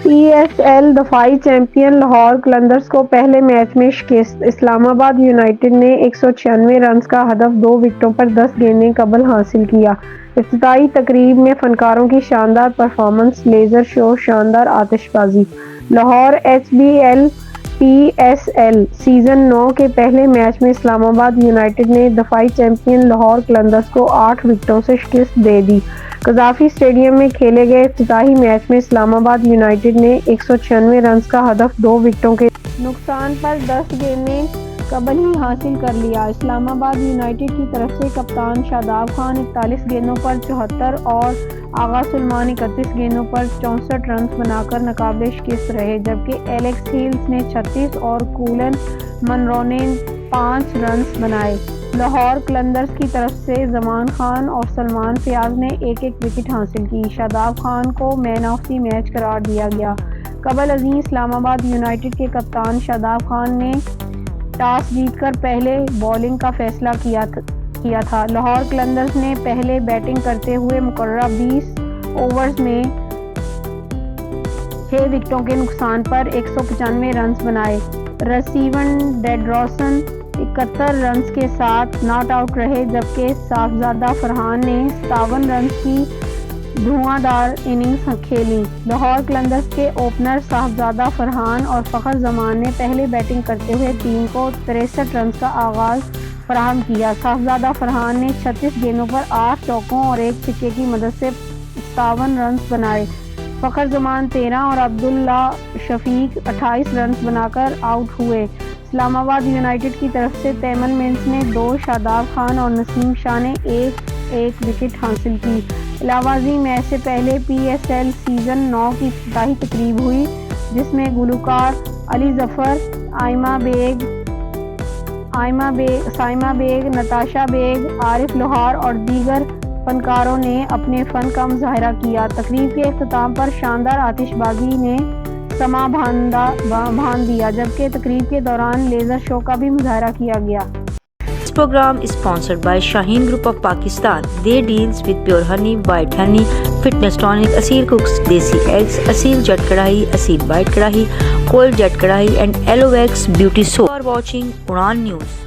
PSL دفاعی champion Lahore Qalandars کو پہلے میچ میں شکست، اسلام آباد یونائیٹڈ نے 196 رنز کا ہدف 2 وکٹوں پر 10 گیندیں قبل حاصل کیا۔ افتتاحی تقریب میں فنکاروں کی شاندار پرفارمنس، لیزر شو، شاندار آتش بازی۔ لاہور HBL PSL سیزن 9 کے پہلے میچ میں اسلام آباد یونائیٹڈ نے دفاعی چیمپئن لاہور قلندرز کو 8 وکٹوں سے شکست دے دی۔ قذافی اسٹیڈیم میں کھیلے گئے افتتاحی میچ میں اسلام آباد یونائیٹڈ نے 196 رنز کا ہدف 2 وکٹوں کے نقصان پر 10 گیندیں قبل ہی حاصل کر لیا۔ اسلام آباد یونائیٹڈ کی طرف سے کپتان شاداب خان 41 گیندوں پر 74 اور آغا سلمان 31 گیندوں پر 64 رنز بنا کر ناقابل شکست رہے، جبکہ ایلیکس ہیلز نے 36 اور کولن منرو نے 5 رنز بنائے۔ لاہور قلندرز کی طرف سے زمان خان اور سلمان فیاض نے ایک ایک وکٹ حاصل کی۔ شاداب خان کو مین آف دی میچ قرار دیا گیا۔ قبل ازیں اسلام آباد یونائیٹڈ کے کپتان شاداب خان نے ٹاس جیت کر پہلے بولنگ کا فیصلہ کیا تھا۔ لاہور قلندرز نے پہلے بیٹنگ کرتے ہوئے مقررہ 20 اوورز میں 6 وکٹوں کے نقصان پر 195 رنز بنائے۔ رسیون ڈیڈروسن 71 رنز کے ساتھ ناٹ آؤٹ رہے، جبکہ صافزادہ فرحان نے 57 رنز کی دھواں دار اننگز کھیلی۔ لاہور قلندرز کے اوپنر صافزادہ فرحان اور فخر زمان نے پہلے بیٹنگ کرتے ہوئے ٹیم کو 63 رنز کا آغاز فراہم کیا۔ صافزادہ فرحان نے 36 گیندوں پر 8 چوکوں اور 1 چھکے کی مدد سے 57 رنز بنائے۔ فخر زمان 13 اور عبداللہ شفیق 28 رنز بنا کر آؤٹ ہوئے۔ اسلام آباد یونائیٹڈ کی طرف سے تیمن ملز نے 2، شاداب خان اور نسیم شاہ نے 1 وکٹ حاصل کی۔ علاوہ ازیں میچ سے پہلے PSL سیزن 9 کی افتتاحی تقریب ہوئی، جس میں گلوکار علی ظفر، سائمہ بیگ، نتاشا بیگ، عارف لوہار اور دیگر فنکاروں نے اپنے فن کا مظاہرہ کیا۔ تقریب کے اختتام پر شاندار آتش بازی نے سما باندھ دیا، جبکہ تقریب کے دوران لیزر شو کا بھی مظاہرہ کیا گیا۔ This program is sponsored by Shaheen Group of Pakistan. They deals with pure honey, white honey, fitness tonic, Asil Cooks, Desi Eggs, Asil Jet Kadahi, Asil White Kadahi, Cold Jet Kadahi and Aloe Wax Beauty Soap. You are watching Udan News.